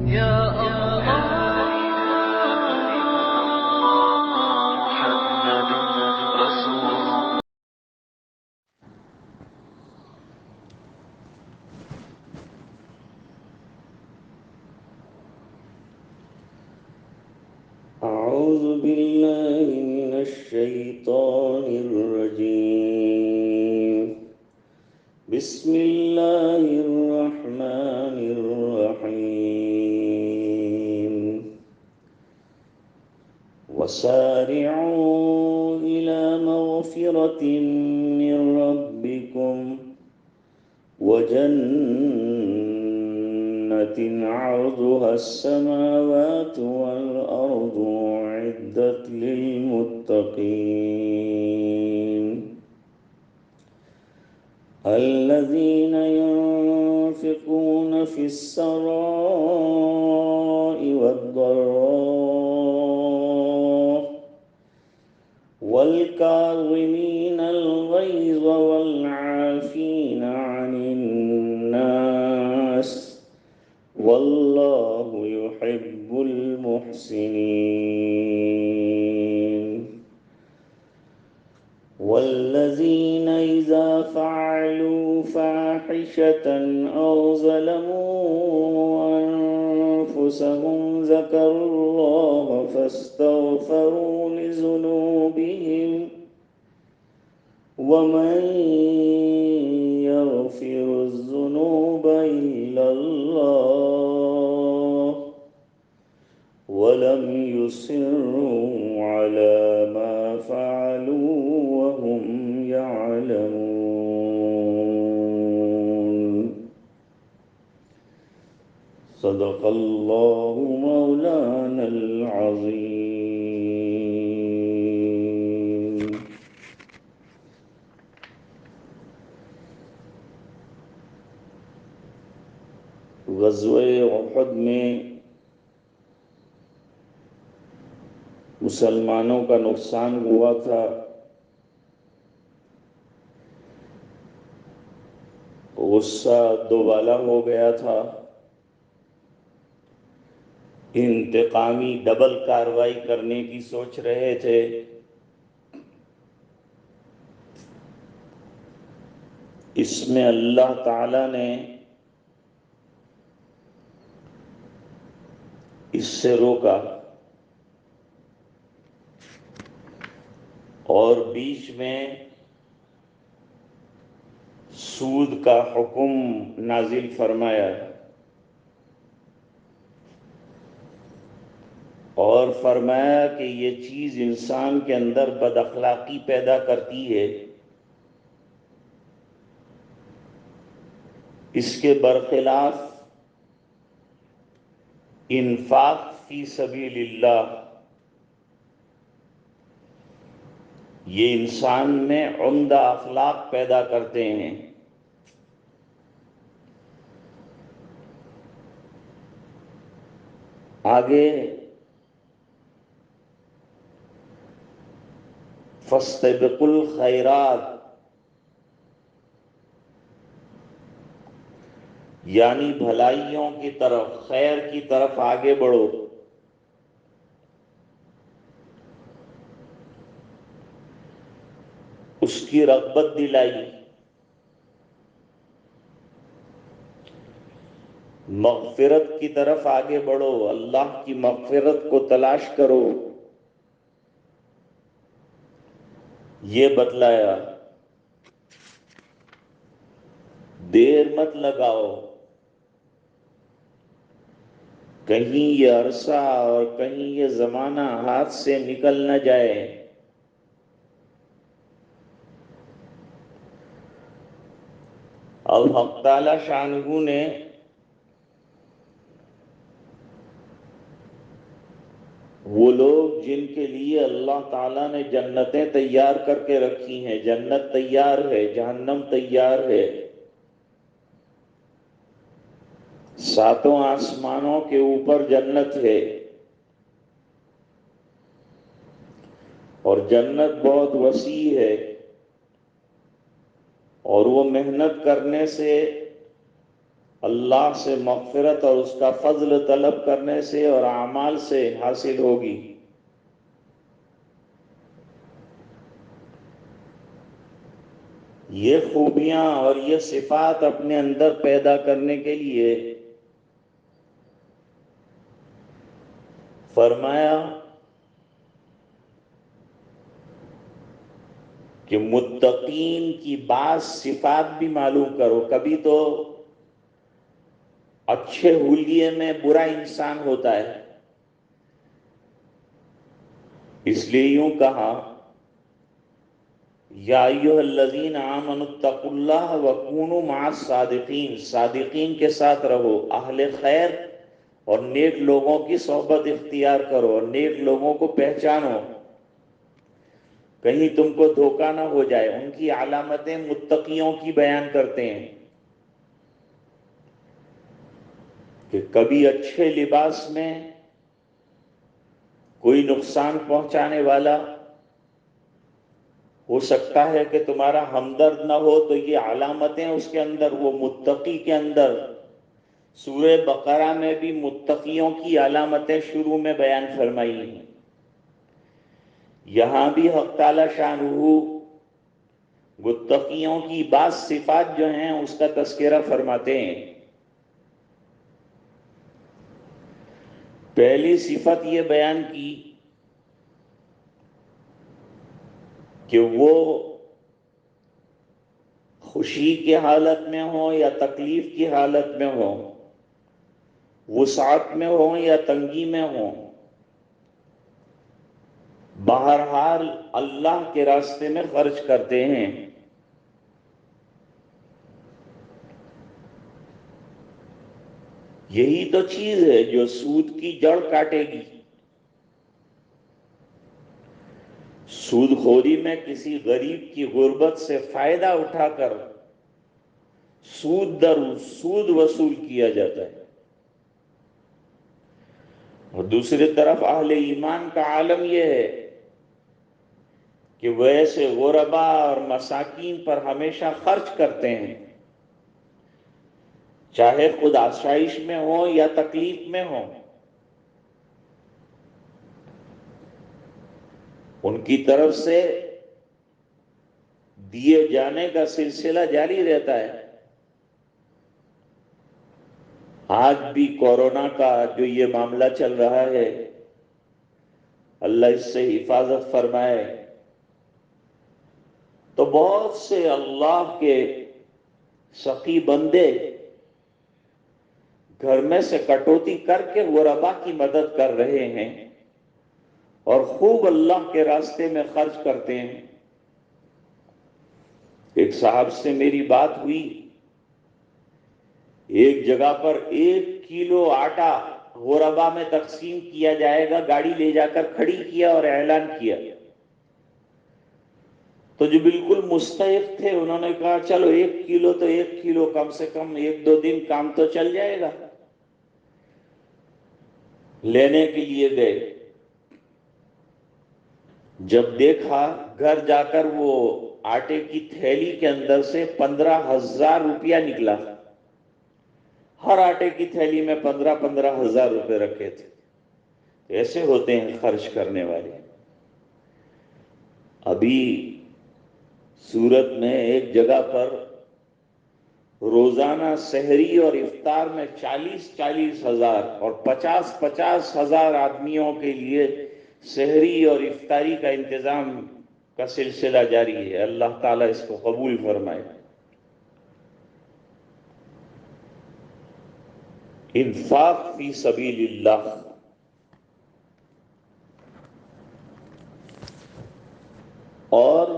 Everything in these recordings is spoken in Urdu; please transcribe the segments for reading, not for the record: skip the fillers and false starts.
يا الله محمد رسول الله. أعوذ بالله من الشيطان الرجيم. بسم الله الرحمن الرحيم. وسارعوا إلى مغفرة من ربكم وجنة عرضها السماوات والأرض أعدت للمتقين الذين ينفقون في السراء والضراء والكاظمين الغيظ والعافين عن الناس والله يحب المحسنين والذين إذا فعلوا فاحشة أو ظلموا أنفسهم ذكروا الله فاستغفروا لذنوبهم ومن يغفر الذنوب إلا الله ولم يصروا على ما فعلوا وهم يعلمون. صدق الله مولانا العظيم. غزوہ احد میں مسلمانوں کا نقصان ہوا تھا. غصہ دوبالا ہو گیا تھا. انتقامی ڈبل کارروائی کرنے کی سوچ رہے تھے. اس میں اللہ تعالی نے اس سے روکا اور بیچ میں سود کا حکم نازل فرمایا اور فرمایا کہ یہ چیز انسان کے اندر بد اخلاقی پیدا کرتی ہے. اس کے برخلاف انفاق فی سبیل اللہ یہ انسان میں عمدہ اخلاق پیدا کرتے ہیں. آگے فاستبقوا الخیرات یعنی بھلائیوں کی طرف، خیر کی طرف آگے بڑھو. اس کی رغبت دلائی. مغفرت کی طرف آگے بڑھو، اللہ کی مغفرت کو تلاش کرو، یہ بتلایا. دیر مت لگاؤ، کہیں یہ عرصہ اور کہیں یہ زمانہ ہاتھ سے نکل نہ جائے. اب حق تعالی شانہ نے وہ لوگ جن کے لیے اللہ تعالیٰ نے جنتیں تیار کر کے رکھی ہیں، جنت تیار ہے، جہنم تیار ہے، ساتوں آسمانوں کے اوپر جنت ہے، اور جنت بہت وسیع ہے، اور وہ محنت کرنے سے اللہ سے مغفرت اور اس کا فضل طلب کرنے سے اور اعمال سے حاصل ہوگی۔ یہ خوبیاں اور یہ صفات اپنے اندر پیدا کرنے کے لیے فرمایا کہ متقین کی بعض صفات بھی معلوم کرو۔ کبھی تو اچھے حلیے میں برا انسان ہوتا ہے، اس لیے یوں کہا یا ایھا الذین آمنوا اتقوا اللہ وکونوا مع الصادقین، صادقین کے ساتھ رہو، اہل خیر اور نیک لوگوں کی صحبت اختیار کرو اور نیک لوگوں کو پہچانو، کہیں تم کو دھوکہ نہ ہو جائے۔ ان کی علامتیں متقیوں کی بیان کرتے ہیں کہ کبھی اچھے لباس میں کوئی نقصان پہنچانے والا ہو سکتا ہے کہ تمہارا ہمدرد نہ ہو، تو یہ علامتیں اس کے اندر، وہ متقی کے اندر سورہ بقرہ میں بھی متقیوں کی علامتیں شروع میں بیان فرمائی ہیں۔ یہاں بھی حق تعالی شانہ متقیوں کی بعض صفات جو ہیں اس کا تذکرہ فرماتے ہیں۔ پہلی صفت یہ بیان کی کہ وہ خوشی کی حالت میں ہوں یا تکلیف کی حالت میں ہوں، وسعت میں ہوں یا تنگی میں ہوں، بہرحال اللہ کے راستے میں خرچ کرتے ہیں۔ یہی تو چیز ہے جو سود کی جڑ کاٹے گی۔ سود خوری میں کسی غریب کی غربت سے فائدہ اٹھا کر سود در سود وصول کیا جاتا ہے، اور دوسری طرف اہل ایمان کا عالم یہ ہے کہ وہ ایسے غربا اور مساکین پر ہمیشہ خرچ کرتے ہیں، چاہے خود آسائش میں ہو یا تکلیف میں ہو، ان کی طرف سے دیے جانے کا سلسلہ جاری رہتا ہے۔ آج بھی کورونا کا جو یہ معاملہ چل رہا ہے، اللہ اس سے حفاظت فرمائے، تو بہت سے اللہ کے سخی بندے گھر میں سے کٹوتی کر کے غربا کی مدد کر رہے ہیں اور خوب اللہ کے راستے میں خرچ کرتے ہیں۔ ایک صاحب سے میری بات ہوئی، ایک جگہ پر 1 کلو آٹا غربا میں تقسیم کیا جائے گا، گاڑی لے جا کر کھڑی کیا اور اعلان کیا، تو جو بالکل مستحق تھے انہوں نے کہا چلو 1 کلو تو 1 کلو، کم سے کم 1-2 دن کام تو چل جائے گا۔ لینے کے لیے گئے، جب دیکھا گھر جا کر وہ آٹے کی تھیلی کے اندر سے 15,000 روپیہ نکلا، ہر آٹے کی تھیلی میں 15,000 روپے رکھے تھے۔ ایسے ہوتے ہیں خرچ کرنے والے۔ ابھی سورت میں ایک جگہ پر روزانہ سحری اور افطار میں 40,000 اور 50,000 آدمیوں کے لیے سحری اور افطاری کا انتظام کا سلسلہ جاری ہے۔ اللہ تعالیٰ اس کو قبول فرمائے۔ انفاق فی سبیل اللہ، اور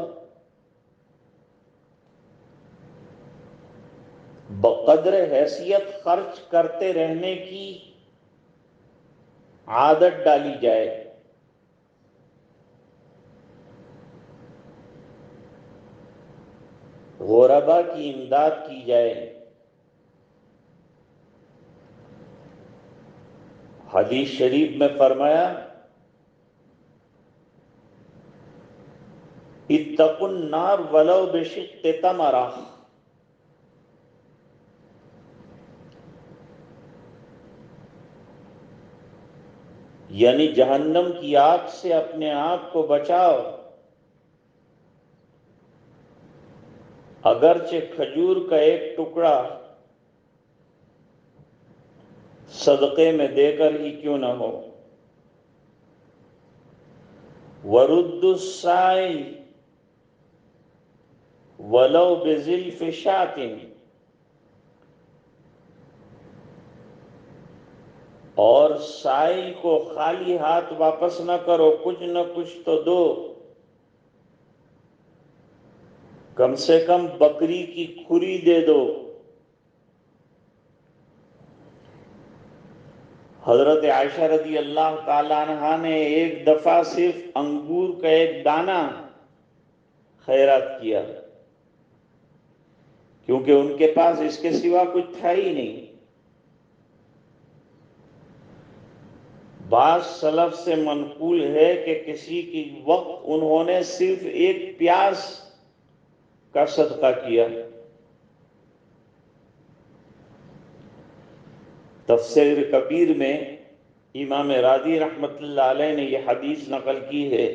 بقدر حیثیت خرچ کرتے رہنے کی عادت ڈالی جائے۔ غربا کی امداد کی جائے۔ حدیث شریف میں فرمایا اتقوا النار ولو بشق تمرہ، یعنی جہنم کی آگ سے اپنے آپ کو بچاؤ. اگرچہ کھجور کا ایک ٹکڑا صدقے میں دے کر ہی کیوں نہ ہو. ورد السائل ولو بزلف شاۃ، اور سائل کو خالی ہاتھ واپس نہ کرو، کچھ نہ کچھ تو دو. کم سے کم بکری کی کھری دے دو. حضرت عائشہ رضی اللہ تعالی عنہا نے ایک دفعہ صرف انگور کا ایک دانہ خیرات کیا، کیونکہ ان کے پاس اس کے سوا کچھ تھا ہی نہیں. بعض سلف سے منقول ہے کہ کسی کی وقت انہوں نے صرف ایک پیاز کا صدقہ کیا. تفسیر کبیر میں امام رازی رحمت اللہ علیہ نے یہ حدیث نقل کی ہے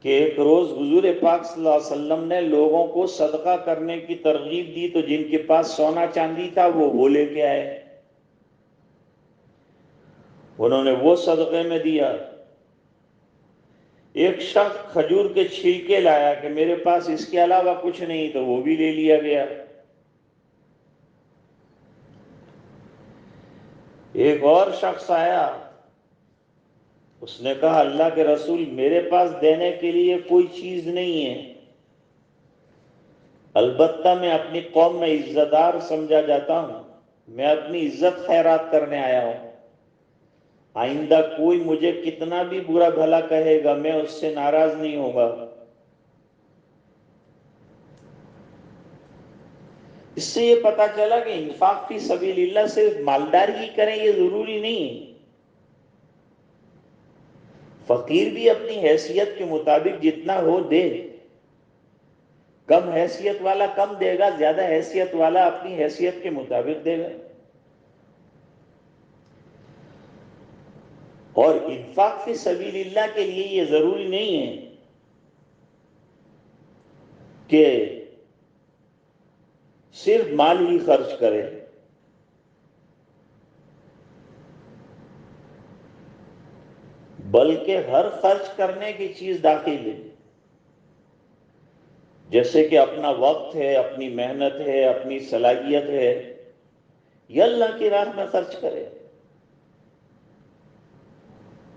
کہ ایک روز حضور پاک صلی اللہ علیہ وسلم نے لوگوں کو صدقہ کرنے کی ترغیب دی، تو جن کے پاس سونا چاندی تھا وہ لے کے آئے. انہوں نے وہ صدقے میں دیا. ایک شخص کھجور کے چھلکے لایا کہ میرے پاس اس کے علاوہ کچھ نہیں، تو وہ بھی لے لیا گیا. ایک اور شخص آیا، اس نے کہا اللہ کے رسول میرے پاس دینے کے لیے کوئی چیز نہیں ہے، البتہ میں اپنی قوم میں عزت دار سمجھا جاتا ہوں، میں اپنی عزت خیرات کرنے آیا ہوں. آئندہ کوئی مجھے کتنا بھی برا بھلا کہے گا میں اس سے ناراض نہیں ہوگا. اس سے یہ پتا چلا کہ انفاق فی سبیل اللہ صرف مالدار ہی کریں یہ ضروری نہیں. فقیر بھی اپنی حیثیت کے مطابق جتنا ہو دے. کم حیثیت والا کم دے گا، زیادہ حیثیت والا اپنی حیثیت کے مطابق دے گا. اور انفاق فی سبیل اللہ کے لیے یہ ضروری نہیں ہے کہ صرف مال ہی خرچ کرے، بلکہ ہر خرچ کرنے کی چیز داخل ہے. جیسے کہ اپنا وقت ہے، اپنی محنت ہے، اپنی صلاحیت ہے، یہ اللہ کی راہ میں خرچ کرے.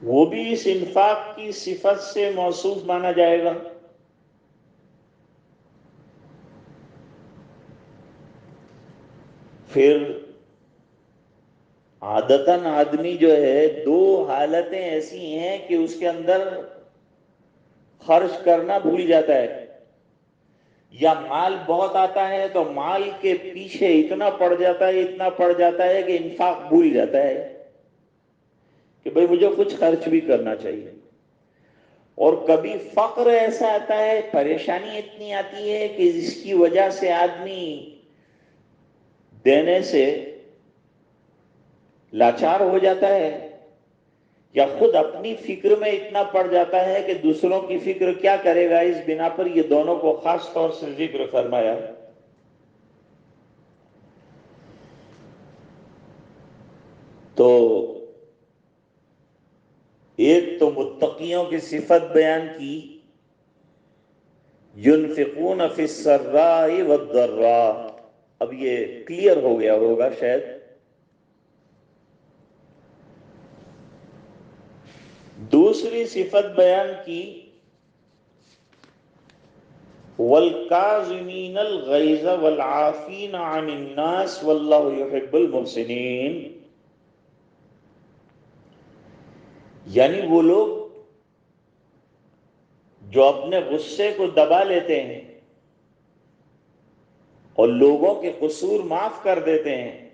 وہ بھی اس انفاق کی صفت سے موصوف مانا جائے گا. پھر عادتاً آدمی جو ہے دو حالتیں ایسی ہیں کہ اس کے اندر خرچ کرنا بھول جاتا ہے. یا مال بہت آتا ہے تو مال کے پیچھے اتنا پڑ جاتا ہے کہ انفاق بھول جاتا ہے کہ بھئی مجھے کچھ خرچ بھی کرنا چاہیے. اور کبھی فقر ایسا آتا ہے، پریشانی اتنی آتی ہے کہ جس کی وجہ سے آدمی دینے سے لاچار ہو جاتا ہے، یا خود اپنی فکر میں اتنا پڑ جاتا ہے کہ دوسروں کی فکر کیا کرے گا. اس بنا پر یہ دونوں کو خاص طور سے ذکر فرمایا. تو ایک تو متقیوں کی صفت بیان کی، ينفقون فی السراء والضراء. اب یہ کلیئر ہو گیا ہوگا شاید. دوسری صفت بیان کی والکاظمین الغیظ والعافین عن الناس واللہ یحب المحسنین. یعنی وہ لوگ جو اپنے غصے کو دبا لیتے ہیں اور لوگوں کے قصور معاف کر دیتے ہیں،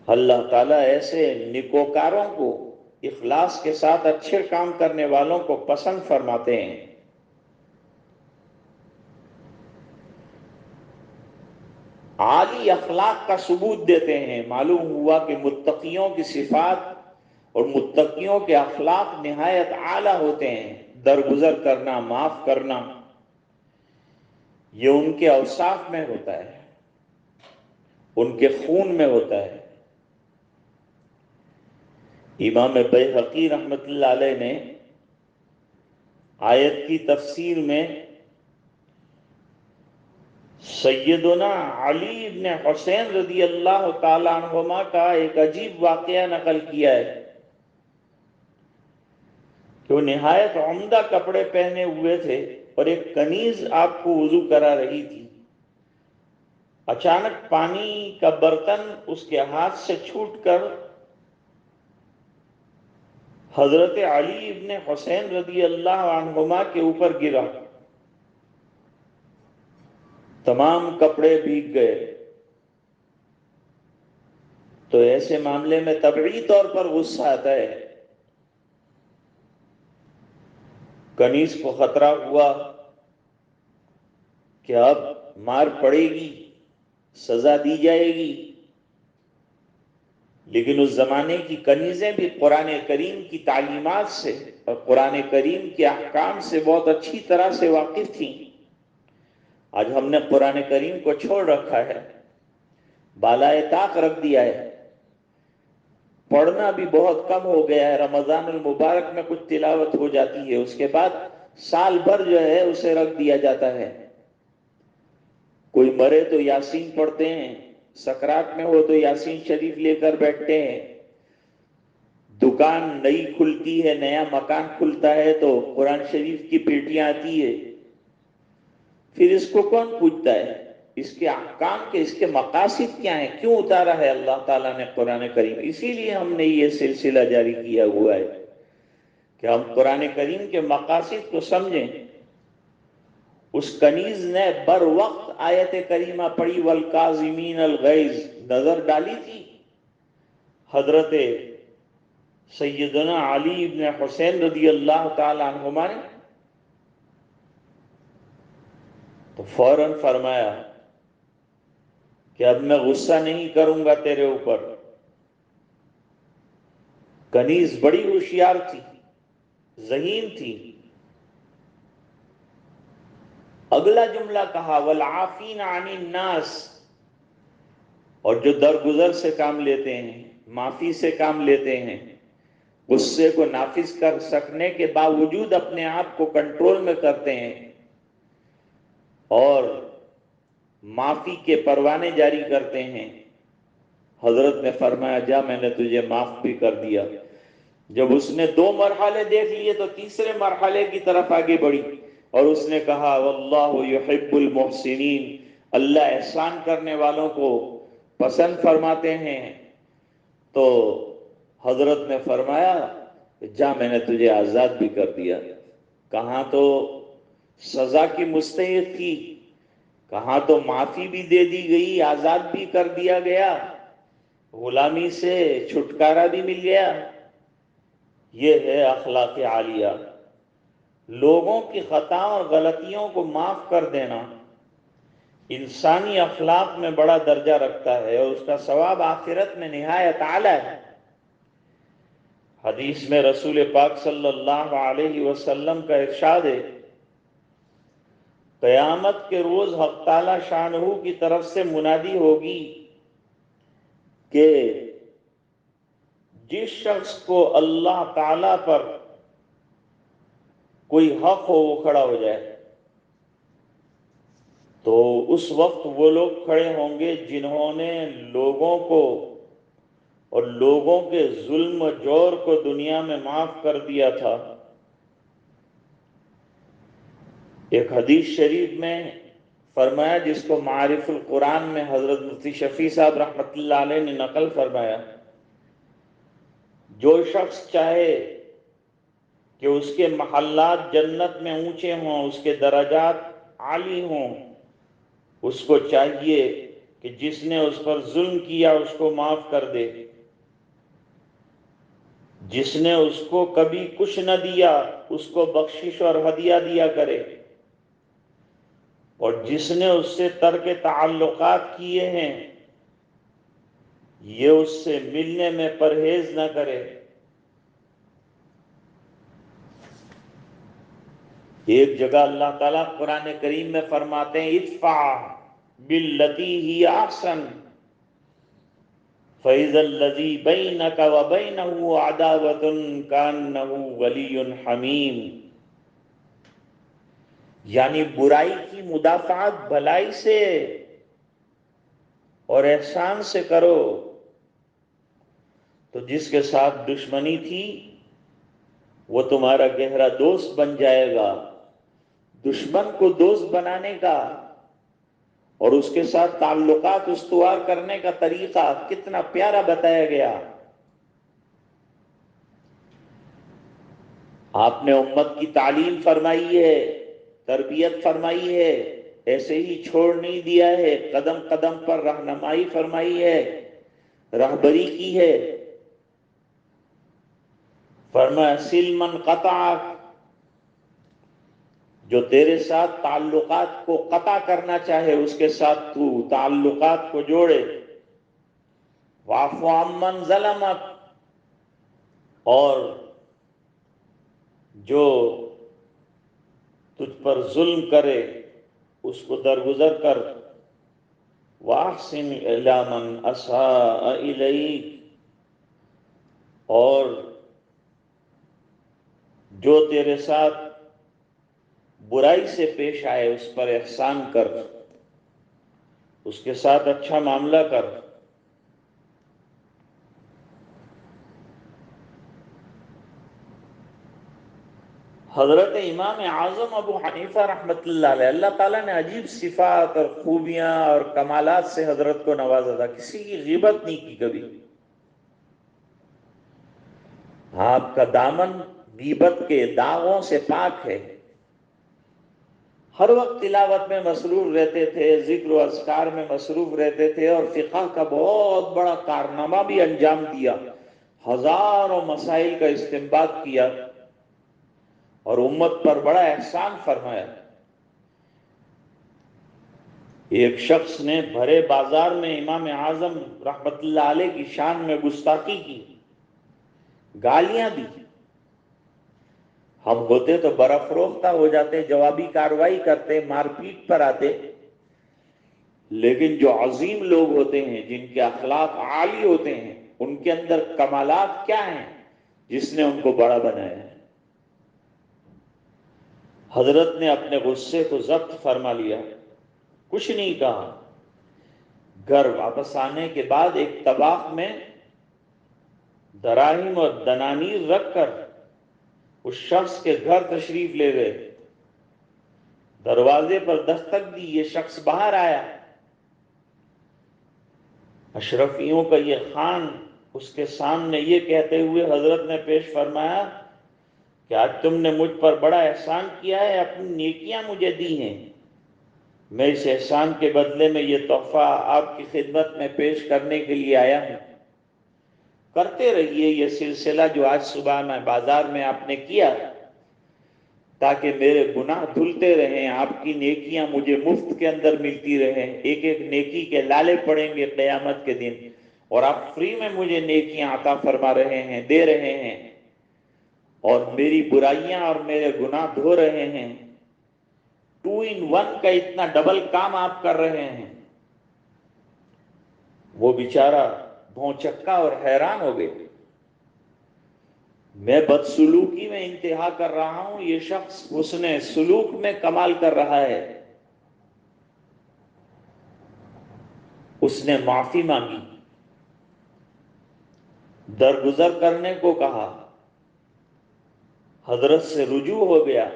اللہ تعالیٰ ایسے نیکوکاروں کو، اخلاص کے ساتھ اچھے کام کرنے والوں کو پسند فرماتے ہیں. عالی اخلاق کا ثبوت دیتے ہیں۔ معلوم ہوا کہ متقیوں کی صفات اور متقیوں کے اخلاق نہایت اعلیٰ ہوتے ہیں۔ درگزر کرنا، معاف کرنا، یہ ان کے اوصاف میں ہوتا ہے، ان کے خون میں ہوتا ہے۔ امام بیہقی رحمۃ اللہ علیہ نے آیت کی تفسیر میں سیدنا علی بن حسین رضی اللہ تعالی عنہما کا ایک عجیب واقعہ نقل کیا ہے کہ وہ نہایت عمدہ کپڑے پہنے ہوئے تھے اور ایک کنیز آپ کو وضو کرا رہی تھی۔ اچانک پانی کا برتن اس کے ہاتھ سے چھوٹ کر حضرت علی ابن حسین رضی اللہ عنہما کے اوپر گرا، تمام کپڑے بھیگ گئے۔ تو ایسے معاملے میں طبعی طور پر غصہ آتا ہے۔ کنیز کو خطرہ ہوا کہ اب مار پڑے گی، سزا دی جائے گی، لیکن اس زمانے کی کنیزیں بھی قرآن کریم کی تعلیمات سے اور قرآن کریم کے احکام سے بہت اچھی طرح سے واقف تھیں۔ آج ہم نے قرآن کریم کو چھوڑ رکھا ہے، بالائے طاق رکھ دیا ہے، پڑھنا بھی بہت کم ہو گیا ہے۔ رمضان المبارک میں کچھ تلاوت ہو جاتی ہے، اس کے بعد سال بھر جو ہے اسے رکھ دیا جاتا ہے۔ کوئی مرے تو یاسین پڑھتے ہیں، سکرات میں ہو تو یاسین شریف لے کر بیٹھتے ہیں، دکان نئی کھلتی ہے، نیا مکان کھلتا ہے تو قرآن شریف کی پیٹیاں آتی ہے۔ پھر اس کو کون پوچھتا ہے؟ اس کے احکام کے، اس کے مقاصد کیا ہیں؟ کیوں اتارا ہے اللہ تعالیٰ نے قرآن کریم؟ اسی لیے ہم نے یہ سلسلہ جاری کیا ہوا ہے کہ ہم قرآن کریم کے مقاصد کو سمجھیں۔ اس کنیز نے بر وقت آیت کریمہ پڑھی والکاظمین الغیظ، نظر ڈالی تھی حضرت سیدنا علی بن حسین رضی اللہ تعالی عنہما نے، تو فوراً فرمایا کہ اب میں غصہ نہیں کروں گا تیرے اوپر۔ کنیز بڑی ہوشیار تھی، ذہین تھی۔ اگلا جملہ کہا والعافین عن الناس، اور جو درگزر سے کام لیتے ہیں، معافی سے کام لیتے ہیں، غصے کو نافذ کر سکنے کے باوجود اپنے آپ کو کنٹرول میں کرتے ہیں اور معافی کے پروانے جاری کرتے ہیں۔ حضرت نے فرمایا جا، میں نے تجھے معاف بھی کر دیا۔ جب اس نے 2 مرحلے دیکھ لیے تو تیسرے مرحلے کی طرف آگے بڑھی اور اس نے کہا واللہ یحب المحسنین، اللہ احسان کرنے والوں کو پسند فرماتے ہیں۔ تو حضرت نے فرمایا جا، میں نے تجھے آزاد بھی کر دیا۔ کہاں تو سزا کی مستحق تھی، کہاں تو معافی بھی دے دی گئی، آزاد بھی کر دیا گیا، غلامی سے چھٹکارا بھی مل گیا۔ یہ ہے اخلاق عالیہ، لوگوں کی خطاؤں اور غلطیوں کو معاف کر دینا انسانی اخلاق میں بڑا درجہ رکھتا ہے اور اس کا ثواب آخرت میں نہایت اعلیٰ ہے۔ حدیث میں رسول پاک صلی اللہ علیہ وسلم کا ارشاد ہے، قیامت کے روز حق تعالی شانہ کی طرف سے منادی ہوگی کہ جس شخص کو اللہ تعالی پر کوئی حق ہو وہ کھڑا ہو جائے، تو اس وقت وہ لوگ کھڑے ہوں گے جنہوں نے لوگوں کو اور لوگوں کے ظلم و جور کو دنیا میں معاف کر دیا تھا۔ ایک حدیث شریف میں فرمایا، جس کو معارف القرآن میں حضرت مفتی شفیع صاحب رحمۃ اللہ علیہ نے نقل فرمایا، جو شخص چاہے کہ اس کے محلات جنت میں اونچے ہوں، اس کے درجات عالی ہوں، اس کو چاہیے کہ جس نے اس پر ظلم کیا اس کو معاف کر دے، جس نے اس کو کبھی کچھ نہ دیا اس کو بخشش اور ہدیہ دیا کرے، اور جس نے اس سے ترک تعلقات کیے ہیں یہ اس سے ملنے میں پرہیز نہ کرے۔ ایک جگہ اللہ تعالیٰ قرآن کریم میں فرماتے ہیں ادفع باللتی ہی احسن فَإِذَا الَّذِي بَيْنَكَ وَبَيْنَهُ عَدَاوَةٌ كَأَنَّهُ وَلِيٌّ حَمِيمٌ، یعنی برائی کی مدافعت بھلائی سے اور احسان سے کرو، تو جس کے ساتھ دشمنی تھی وہ تمہارا گہرا دوست بن جائے گا۔ دشمن کو دوست بنانے کا اور اس کے ساتھ تعلقات استوار کرنے کا طریقہ کتنا پیارا بتایا گیا۔ آپ نے امت کی تعلیم فرمائی ہے، تربیت فرمائی ہے، ایسے ہی چھوڑ نہیں دیا ہے، قدم قدم پر رہنمائی فرمائی ہے، رہبری کی ہے۔ فرمایا سل من قطعک، جو تیرے ساتھ تعلقات کو قطع کرنا چاہے اس کے ساتھ تو تعلقات کو جوڑے۔ واعف عمن ظلمک، اور جو تجھ پر ظلم کرے اس کو درگزر کر۔ واحسن الی من اساء الیک، اور جو تیرے ساتھ برائی سے پیش آئے اس پر احسان کر، اس کے ساتھ اچھا معاملہ کر۔ حضرت امام اعظم ابو حنیفہ رحمۃ اللہ علیہ، اللہ تعالیٰ نے عجیب صفات اور خوبیاں اور کمالات سے حضرت کو نوازا تھا، کسی کی غیبت نہیں کی کبھی۔ آپ کا دامن غیبت کے داغوں سے پاک ہے، ہر وقت تلاوت میں مصروف رہتے تھے، ذکر و اذکار میں مصروف رہتے تھے، اور فقہ کا بہت بڑا کارنامہ بھی انجام دیا، ہزاروں مسائل کا استنباط کیا اور امت پر بڑا احسان فرمایا۔ ایک شخص نے بھرے بازار میں امام اعظم رحمت اللہ علیہ کی شان میں گستاخی کی، گالیاں دی۔ ہم ہوتے تو برافروختہ ہو جاتے، جوابی کارروائی کرتے، مار پیٹ پر آتے، لیکن جو عظیم لوگ ہوتے ہیں جن کے اخلاق عالی ہوتے ہیں ان کے اندر کمالات کیا ہیں جس نے ان کو بڑا بنایا ہے۔ حضرت نے اپنے غصے کو ضبط فرما لیا، کچھ نہیں کہا۔ گھر واپس آنے کے بعد ایک طباق میں دراہم اور دنانیر رکھ کر اس شخص کے گھر تشریف لے گئے، دروازے پر دستک دی، یہ شخص باہر آیا، اشرفیوں کا یہ خان اس کے سامنے یہ کہتے ہوئے حضرت نے پیش فرمایا کہ آج تم نے مجھ پر بڑا احسان کیا ہے، اپنی نیکیاں مجھے دی ہیں، میں اس احسان کے بدلے میں یہ تحفہ آپ کی خدمت میں پیش کرنے کے لیے آیا ہوں۔ کرتے رہیے یہ سلسلہ جو آج صبح میں بازار میں آپ نے کیا، تاکہ میرے گناہ دھلتے رہیں، آپ کی نیکیاں مجھے مفت کے اندر ملتی رہیں، ایک ایک نیکی کے لالے پڑیں گے قیامت کے دن، اور آپ فری میں مجھے نیکیاں عطا فرما رہے ہیں، دے رہے ہیں، اور میری برائیاں اور میرے گناہ دھو رہے ہیں۔ 2 in 1 کا اتنا ڈبل کام آپ کر رہے ہیں۔ وہ بیچارہ بھونچکا اور حیران ہو گئے، میں بدسلوکی میں انتہا کر رہا ہوں، یہ شخص حسن سلوک میں کمال کر رہا ہے۔ اس نے معافی مانگی، درگزر کرنے کو کہا، حضرت سے رجوع ہو گیا،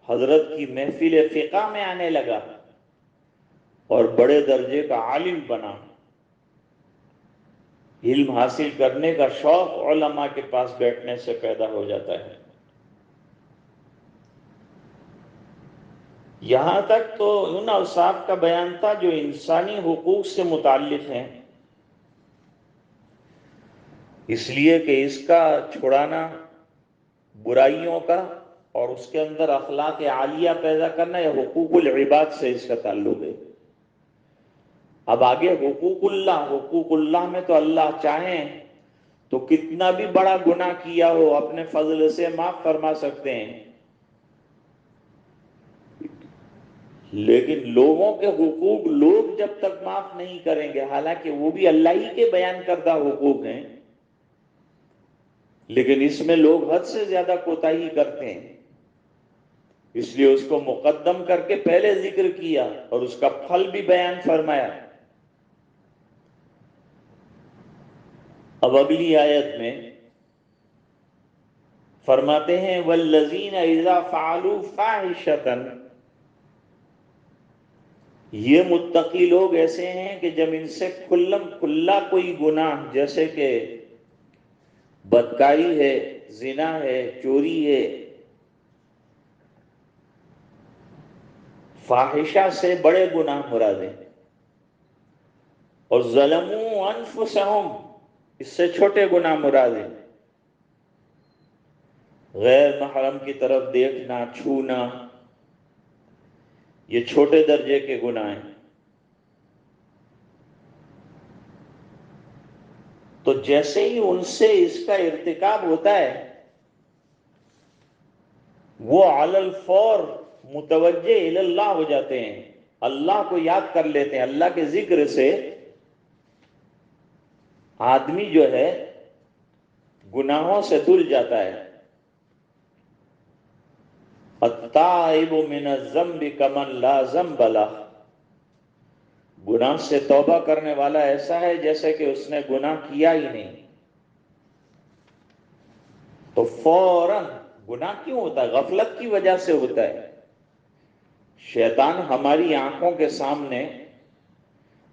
حضرت کی محفل فقہ میں آنے لگا اور بڑے درجے کا عالم بنا۔ علم حاصل کرنے کا شوق علماء کے پاس بیٹھنے سے پیدا ہو جاتا ہے۔ یہاں تک تو ان اوصاف کا بیان تھا جو انسانی حقوق سے متعلق ہیں، اس لیے کہ اس کا چھڑانا برائیوں کا اور اس کے اندر اخلاق عالیہ پیدا کرنا، یا حقوق العباد سے اس کا تعلق ہے؟ اب آگے حقوق اللہ میں تو اللہ چاہیں تو کتنا بھی بڑا گناہ کیا ہو اپنے فضل سے معاف فرما سکتے ہیں، لیکن لوگوں کے حقوق لوگ جب تک معاف نہیں کریں گے، حالانکہ وہ بھی اللہ ہی کے بیان کردہ حقوق ہیں، لیکن اس میں لوگ حد سے زیادہ کوتاہی کرتے ہیں، اس لیے اس کو مقدم کر کے پہلے ذکر کیا اور اس کا پھل بھی بیان فرمایا۔ اب اگلی آیت میں فرماتے ہیں والذین اذا فعلوا فاحشۃ، یہ متقی لوگ ایسے ہیں کہ جب ان سے کھلم کھلا کوئی گناہ، جیسے کہ بدکاری ہے، زنا ہے، چوری ہے، فاحشہ سے بڑے گناہ مراد ہیں، اور ظلموا انفسہم، اس سے چھوٹے گناہ مراد ہیں، غیر محرم کی طرف دیکھنا، چھونا، یہ چھوٹے درجے کے گناہ ہیں، تو جیسے ہی ان سے اس کا ارتکاب ہوتا ہے وہ علی الفور متوجہ الی اللہ ہو جاتے ہیں، اللہ کو یاد کر لیتے ہیں، اللہ کے ذکر سے آدمی جو ہے گناہوں سے دھل جاتا ہے۔ التائب من الذنب کمن لا ذنب لہ، گناہ سے توبہ کرنے والا ایسا ہے جیسے کہ اس نے گناہ کیا ہی نہیں۔ تو فوراً گناہ کیوں ہوتا ہے؟ غفلت کی وجہ سے ہوتا ہے۔ شیطان ہماری آنکھوں کے سامنے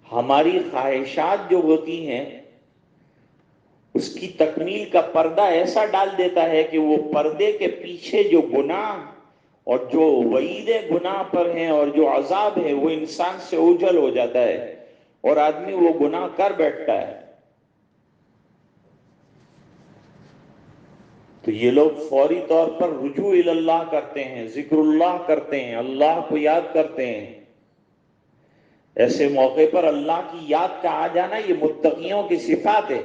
ہماری خواہشات جو ہوتی ہیں اس کی تکمیل کا پردہ ایسا ڈال دیتا ہے کہ وہ پردے کے پیچھے جو گناہ اور جو وعید گناہ پر ہیں اور جو عذاب ہے وہ انسان سے اوجھل ہو جاتا ہے اور آدمی وہ گناہ کر بیٹھتا ہے۔ تو یہ لوگ فوری طور پر رجوع الی اللہ کرتے ہیں، ذکر اللہ کرتے ہیں، اللہ کو یاد کرتے ہیں۔ ایسے موقع پر اللہ کی یاد کا آ جانا یہ متقیوں کی صفات ہے،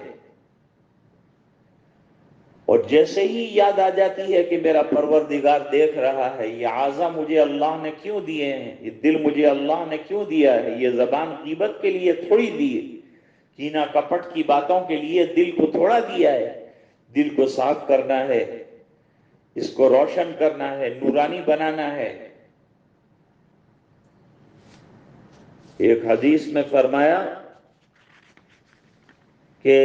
اور جیسے ہی یاد آ جاتی ہے کہ میرا پروردگار دیکھ رہا ہے، یہ اعضاء مجھے اللہ نے کیوں دیے ہیں، یہ دل مجھے اللہ نے کیوں دیا ہے، یہ زبان غیبت کے لیے تھوڑی دی، کینہ کپٹ کی باتوں کے لیے دل کو تھوڑا دیا ہے، دل کو صاف کرنا ہے، اس کو روشن کرنا ہے، نورانی بنانا ہے۔ ایک حدیث میں فرمایا کہ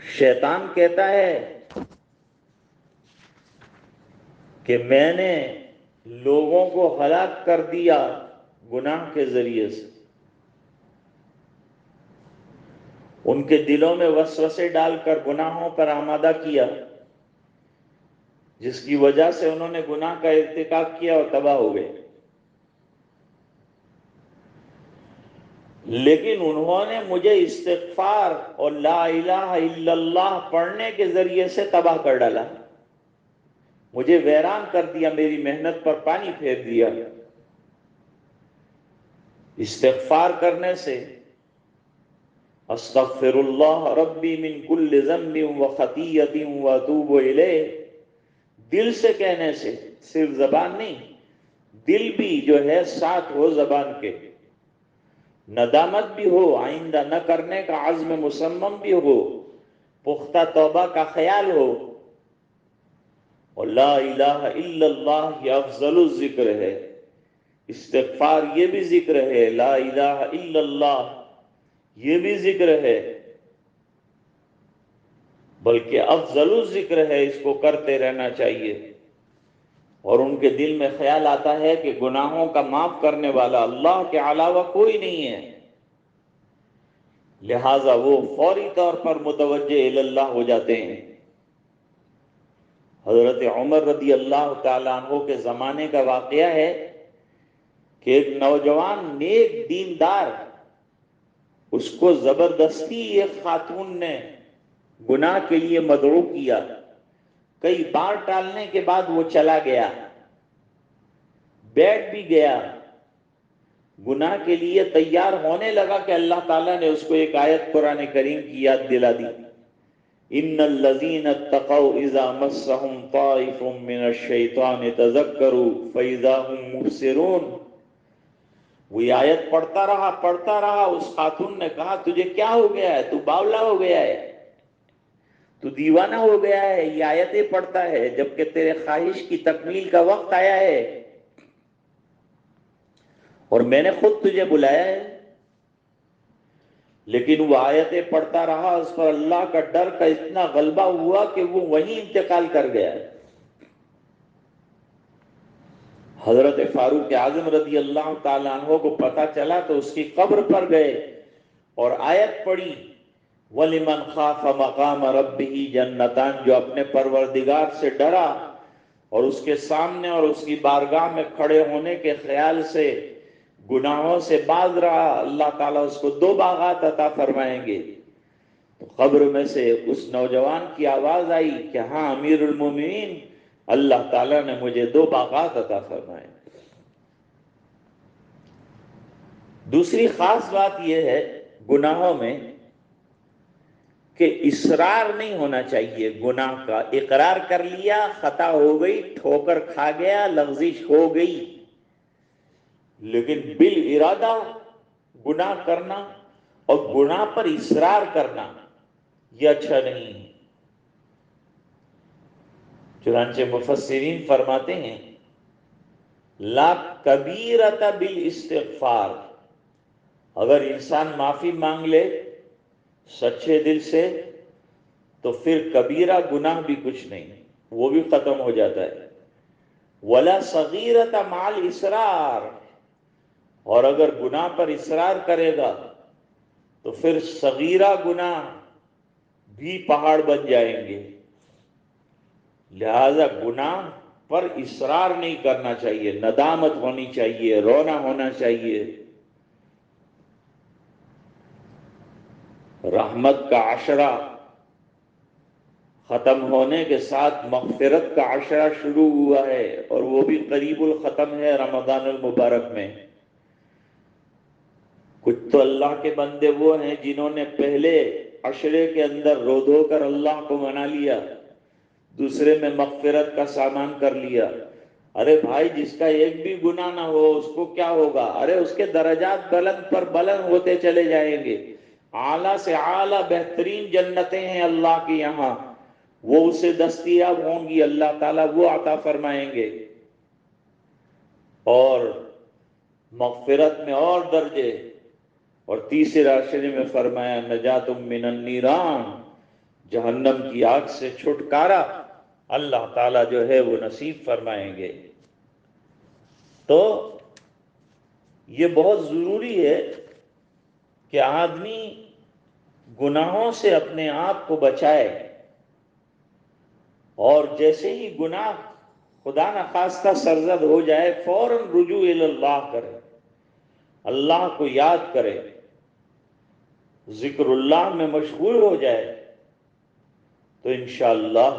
شیطان کہتا ہے کہ میں نے لوگوں کو ہلاک کر دیا گناہ کے ذریعے سے، ان کے دلوں میں وسوسے ڈال کر گناہوں پر آمادہ کیا، جس کی وجہ سے انہوں نے گناہ کا ارتکاب کیا اور تباہ ہو گئے، لیکن انہوں نے مجھے استغفار اور لا الہ الا اللہ پڑھنے کے ذریعے سے تباہ کر ڈالا، مجھے ویران کر دیا، میری محنت پر پانی پھیر دیا۔ استغفار کرنے سے استغفر اللہ ربی من کل ذنب وخطیۃ واتوب الیہ، دل سے کہنے سے، صرف زبان نہیں، دل بھی جو ہے ساتھ ہو زبان کے، ندامت بھی ہو، آئندہ نہ کرنے کا عزم مصمم بھی ہو، پختہ توبہ کا خیال ہو، اور لا الہ الا اللہ یہ افضل الذکر ہے، استغفار یہ بھی ذکر ہے، لا الہ الا اللہ یہ بھی ذکر ہے، بلکہ افضل الذکر ہے، اس کو کرتے رہنا چاہیے۔ اور ان کے دل میں خیال آتا ہے کہ گناہوں کا معاف کرنے والا اللہ کے علاوہ کوئی نہیں ہے، لہذا وہ فوری طور پر متوجہ الی اللہ ہو جاتے ہیں۔ حضرت عمر رضی اللہ تعالیٰ عنہ کے زمانے کا واقعہ ہے کہ ایک نوجوان نیک دیندار، اس کو زبردستی ایک خاتون نے گناہ کے لیے مدعو کیا، کئی بار ٹالنے کے بعد وہ چلا گیا، بیٹھ بھی گیا، گناہ کے لیے تیار ہونے لگا کہ اللہ تعالیٰ نے اس کو ایک آیت قرآن کریم کی یاد دلا دی، ان الذین اتقوا اذا مسهم طائف من الشیطان تذکروا فاذا هم مبصرون۔ وہ آیت پڑھتا رہا، اس خاتون نے کہا تجھے کیا ہو گیا ہے، تو باولا ہو گیا ہے، تو دیوانہ ہو گیا ہے، یہ آیتیں پڑھتا ہے جبکہ تیرے خواہش کی تکمیل کا وقت آیا ہے اور میں نے خود تجھے بلایا ہے۔ لیکن وہ آیتیں پڑھتا رہا، اس پر اللہ کا ڈر کا اتنا غلبہ ہوا کہ وہ وہیں انتقال کر گیا۔ حضرت فاروق اعظم رضی اللہ تعالیٰ عنہ کو پتا چلا تو اس کی قبر پر گئے اور آیت پڑھی، وَلِمَنْ خَافَ مَقَامَ رَبِّهِ جَنَّتَانِ، جو اپنے پروردگار سے ڈرا اور اس کے سامنے اور اس کی بارگاہ میں کھڑے ہونے کے خیال سے گناہوں سے باز رہا، اللہ تعالیٰ اس کو 2 باغات عطا فرمائیں گے۔ تو قبر میں سے اس نوجوان کی آواز آئی کہ ہاں امیر المومنین، اللہ تعالیٰ نے مجھے 2 باغات عطا فرمائے۔ دوسری خاص بات یہ ہے گناہوں میں کہ اصرار نہیں ہونا چاہیے گناہ کا، اقرار کر لیا، خطا ہو گئی، ٹھوکر کھا گیا، لغزش ہو گئی، لیکن بالارادہ گناہ کرنا اور گناہ پر اصرار کرنا یہ اچھا نہیں ہے۔ چنانچہ مفسرین فرماتے ہیں لا کبیرۃ بالاستغفار، اگر انسان معافی مانگ لے سچے دل سے تو پھر کبیرہ گناہ بھی کچھ نہیں، وہ بھی ختم ہو جاتا ہے۔ ولا صغیرۃ مع الاصرار، اور اگر گناہ پر اصرار کرے گا تو پھر صغیرہ گناہ بھی پہاڑ بن جائیں گے، لہذا گناہ پر اصرار نہیں کرنا چاہیے، ندامت ہونی چاہیے، رونا ہونا چاہیے۔ رحمت کا عشرہ ختم ہونے کے ساتھ مغفرت کا عشرہ شروع ہوا ہے اور وہ بھی قریب الختم ہے رمضان المبارک میں۔ کچھ تو اللہ کے بندے وہ ہیں جنہوں نے پہلے عشرے کے اندر رو دھو کر اللہ کو منا لیا، دوسرے میں مغفرت کا سامان کر لیا۔ ارے بھائی، جس کا ایک بھی گناہ نہ ہو اس کو کیا ہوگا؟ ارے اس کے درجات بلند پر بلند ہوتے چلے جائیں گے، اعلیٰ سے اعلیٰ بہترین جنتیں ہیں اللہ کی یہاں، وہ اسے دستیاب ہوں گی، اللہ تعالیٰ وہ عطا فرمائیں گے۔ اور مغفرت میں اور درجے، اور تیسرے عشرے میں فرمایا نجات من النیران، جہنم کی آگ سے چھٹکارا اللہ تعالیٰ جو ہے وہ نصیب فرمائیں گے۔ تو یہ بہت ضروری ہے کہ آدمی گناہوں سے اپنے آپ کو بچائے، اور جیسے ہی گناہ خدا نخواستہ سرزد ہو جائے فوراً رجوع اللہ کرے، اللہ کو یاد کرے، ذکر اللہ میں مشغول ہو جائے، تو انشاءاللہ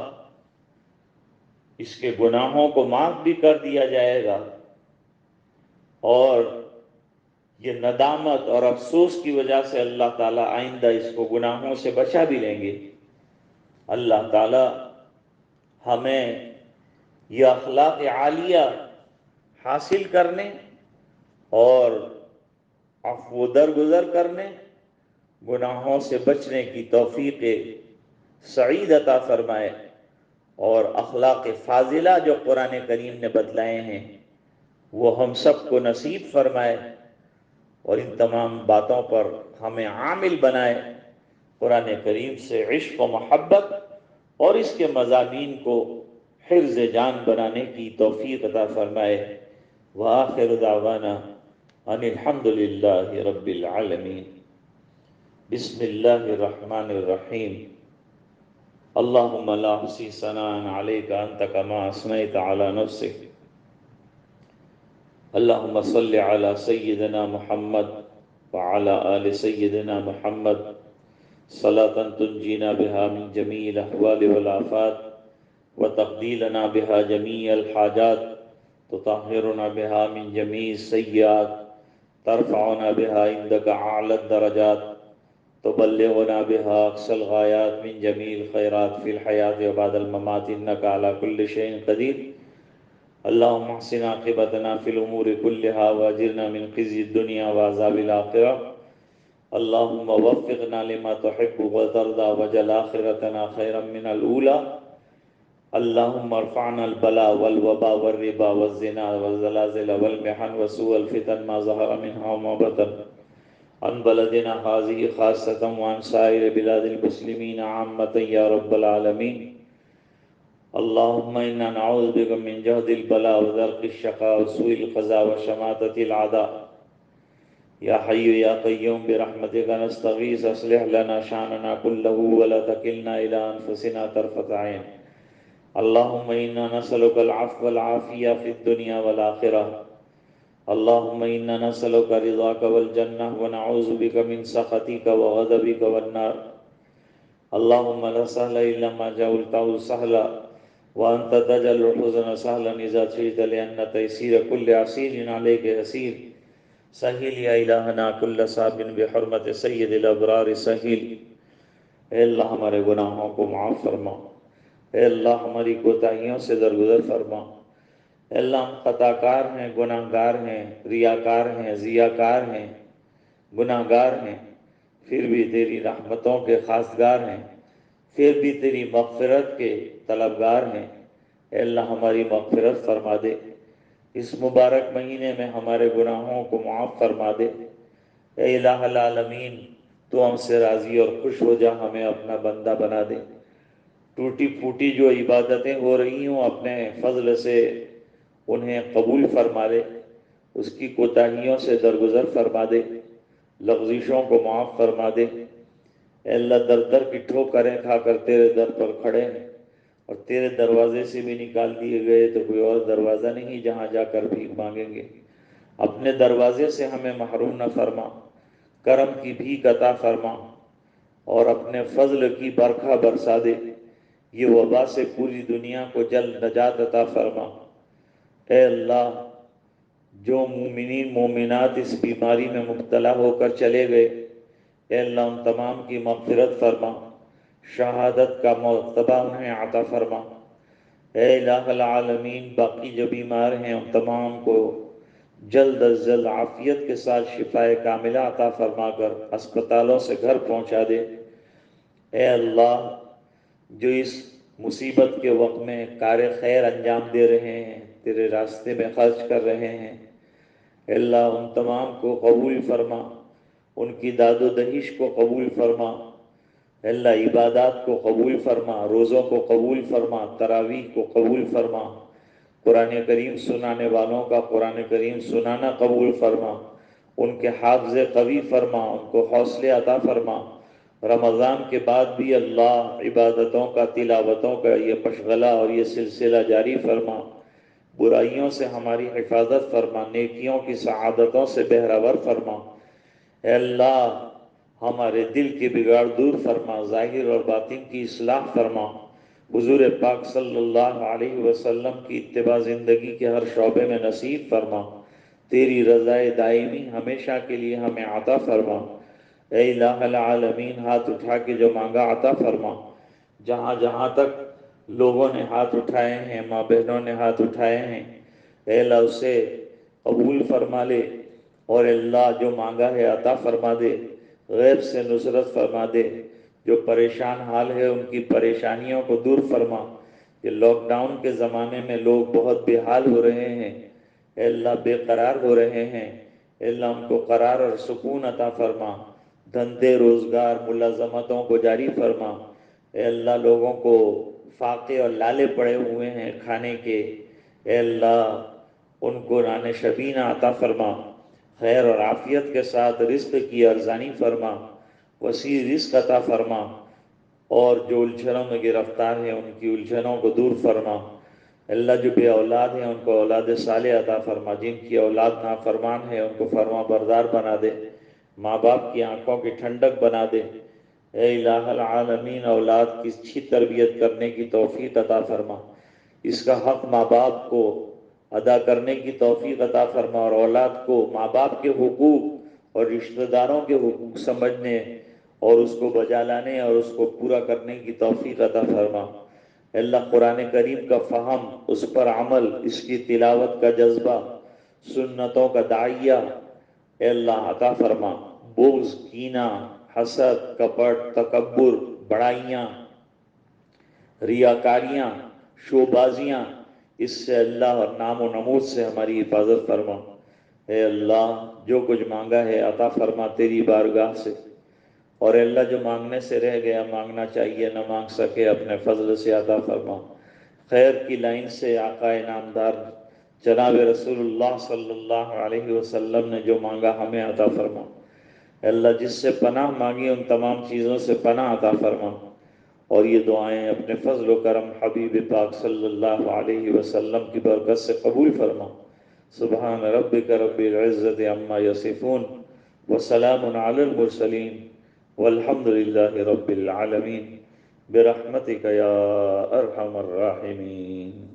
اس کے گناہوں کو معاف بھی کر دیا جائے گا، اور یہ ندامت اور افسوس کی وجہ سے اللہ تعالیٰ آئندہ اس کو گناہوں سے بچا بھی لیں گے۔ اللہ تعالیٰ ہمیں یہ اخلاق عالیہ حاصل کرنے اور عفو درگزر کرنے، گناہوں سے بچنے کی توفیق سعید عطا فرمائے، اور اخلاق فاضلہ جو قرآن کریم نے بتلائے ہیں وہ ہم سب کو نصیب فرمائے، اور ان تمام باتوں پر ہمیں عامل بنائے، قرآن کریم سے عشق و محبت اور اس کے مضامین کو حفظ جان بنانے کی توفیق عطا فرمائے۔ وآخر دعوانا ان الحمد للہ رب العالمین۔ بسم اللہ الرحمن الرحیم۔ اللہم لا احصی ثناء علیک انت کما اثنیت علی نفسک، اللہم صل علی سیدنا محمد وعلی آل سیدنا محمد، صلاة تنجينا بها من جميع الأحوال والآفات وتقضي لنا بها جميع الحاجات تطهرنا بها من جميع السيئات ترفعنا بها عندك أعلى الدرجات تبلغنا بها أقصى الغايات من جميع الخيرات في الحياة وبعد الممات إنك على كل شيء قدير. اللهم احسن عاقبتنا في الأمور كلها وأجرنا من خزي الدنيا وعذاب الآخرة. اللهم وفقنا لما تحب وترضى واجعل آخرتنا خيرا من الأولى. اللهم ارفعنا البلاء والوباء والربا والزنا والزلازل والمحن وسوء الفتن ما ظهر منها وما بطن عن بلدنا هذه خاصة وعن سائر بلاد المسلمين عامة يا رب العالمين. اللهم إنا نعوذ بك من جهد البلاء ودرك الشقاء وسوء القضاء وشماتة الأعداء. يا حي يا قيوم برحمتك نستغيث اصلح لنا شأننا كله ولا تكلنا إلى أنفسنا طرفة عين. اللهم إنا نسألك العفو والعافية في الدنيا والآخرة. اللهم إنا نسألك رضاك والجنة ونعوذ بك من سخطك وغضبك والنار. اللهم لا سهل إلا ما جعلته سهلا وأنت تجعل الحزن سهلا إذا شئت لأن تيسير كل عسير عليك يسير. سهل یا الہنا کل صاب بحرمت سید الابرار سہیل. اے اللہ ہمارے گناہوں کو معاف فرما. اے اللہ ہماری کوتاہیوں سے درگزر فرما. اے اللہ ہم خطا کار ہیں، گناہ گار ہیں، ریاکار ہیں، ضیاکار ہیں، گناہ گار ہیں، پھر بھی تیری رحمتوں کے خواستگار ہیں، پھر بھی تیری مغفرت کے طلبگار ہیں. اے اللہ ہماری مغفرت فرما دے. اس مبارک مہینے میں ہمارے گناہوں کو معاف فرما دے. اے الہ العالمین تو ہم سے راضی اور خوش ہو جا، ہمیں اپنا بندہ بنا دے. ٹوٹی پھوٹی جو عبادتیں ہو رہی ہوں اپنے فضل سے انہیں قبول فرما لے. اس کی کوتاہیوں سے درگزر فرما دے، لغزشوں کو معاف فرما دے. اے اللہ در در کی ٹھوکریں کھا کر تیرے در پر کھڑے ہیں اور تیرے دروازے سے بھی نکال دیے گئے تو کوئی اور دروازہ نہیں جہاں جا کر بھیک مانگیں گے. اپنے دروازے سے ہمیں محروم نہ فرما، کرم کی بھیک عطا فرما اور اپنے فضل کی برکھا برسا دے. یہ وبا سے پوری دنیا کو جلد نجات عطا فرما. اے اللہ جو مومنین مومنات اس بیماری میں مبتلا ہو کر چلے گئے، اے اللہ ان تمام کی مغفرت فرما، شہادت کا مرتبہ انہیں عطا فرما. اے الہ العالمین باقی جو بیمار ہیں ان تمام کو جلد از جلد عافیت کے ساتھ شفاء کاملہ عطا فرما کر اسپتالوں سے گھر پہنچا دے. اے اللہ جو اس مصیبت کے وقت میں کار خیر انجام دے رہے ہیں، تیرے راستے میں خرچ کر رہے ہیں، اے اللہ ان تمام کو قبول فرما، ان کی داد و دہش کو قبول فرما. اے اللہ عبادات کو قبول فرما، روزوں کو قبول فرما، تراویح کو قبول فرما، قرآن کریم سنانے والوں کا قرآن کریم سنانا قبول فرما، ان کے حافظ قوی فرما، ان کو حوصلے عطا فرما. رمضان کے بعد بھی اللہ عبادتوں کا، تلاوتوں کا یہ مشغلہ اور یہ سلسلہ جاری فرما. برائیوں سے ہماری حفاظت فرما، نیکیوں کی سعادتوں سے بہراور فرما. اے اللہ ہمارے دل کے بگاڑ دور فرما، ظاہر اور باطن کی اصلاح فرما. حضور پاک صلی اللہ علیہ وسلم کی اتباع زندگی کے ہر شعبے میں نصیب فرما. تیری رضائے دائمی ہمیشہ کے لیے ہمیں عطا فرما. اے الہ العالمین ہاتھ اٹھا کے جو مانگا عطا فرما. جہاں جہاں تک لوگوں نے ہاتھ اٹھائے ہیں، ماں بہنوں نے ہاتھ اٹھائے ہیں، اے اللہ اسے قبول فرما لے اور اللہ جو مانگا ہے عطا فرما دے. غیب سے نصرت فرما دے. جو پریشان حال ہے ان کی پریشانیوں کو دور فرما. یہ لاک ڈاؤن کے زمانے میں لوگ بہت بے حال ہو رہے ہیں، اے اللہ بے قرار ہو رہے ہیں، اے اللہ ان کو قرار اور سکون عطا فرما. دھندے روزگار ملازمتوں کو جاری فرما. اے اللہ لوگوں کو فاقے اور لالے پڑے ہوئے ہیں کھانے کے، اے اللہ ان کو نان شبینہ عطا فرما. خیر اور عافیت کے ساتھ رزق کی ارزانی فرما، وسیع رزق عطا فرما. اور جو الجھنوں میں گرفتار ہیں ان کی الجھنوں کو دور فرما. اللہ جو بے اولاد ہیں ان کو اولاد صالح عطا فرما. جن کی اولاد نافرمان ہے ان کو فرما بردار بنا دے. ماں باپ کی آنکھوں کی ٹھنڈک بنا دے. اے الہ العالمین اولاد کی اچھی تربیت کرنے کی توفیق عطا فرما، اس کا حق ماں باپ کو ادا کرنے کی توفیق عطا فرما، اور اولاد کو ماں باپ کے حقوق اور رشتہ داروں کے حقوق سمجھنے اور اس کو بجا لانے اور اس کو پورا کرنے کی توفیق عطا فرما۔ اے اللہ قرآن کریم کا فہم، اس پر عمل، اس کی تلاوت کا جذبہ، سنتوں کا داعیہ اے اللہ عطا فرما۔ بغض، کینہ، حسد، کپٹ، تکبر، بڑائیاں، ریاکاریاں، شوبازیاں، اس سے اللہ اور نام و نمود سے ہماری حفاظت فرما۔ اے اللہ جو کچھ مانگا ہے عطا فرما تیری بارگاہ سے، اور اے اللہ جو مانگنے سے رہ گیا، مانگنا چاہیے نہ مانگ سکے، اپنے فضل سے عطا فرما۔ خیر کی لائن سے آقا نامدار جناب رسول اللہ صلی اللہ علیہ وسلم نے جو مانگا ہمیں عطا فرما۔ اے اللہ جس سے پناہ مانگی ان تمام چیزوں سے پناہ عطا فرما، اور یہ دعائیں اپنے فضل و کرم حبیب پاک صلی اللہ علیہ وسلم کی برکت سے قبول فرما۔ سبحان ربک رب العزت عما یصفون وسلام علی المرسلین والحمد للہ رب العالمین برحمتک یا ارحم الراحمین۔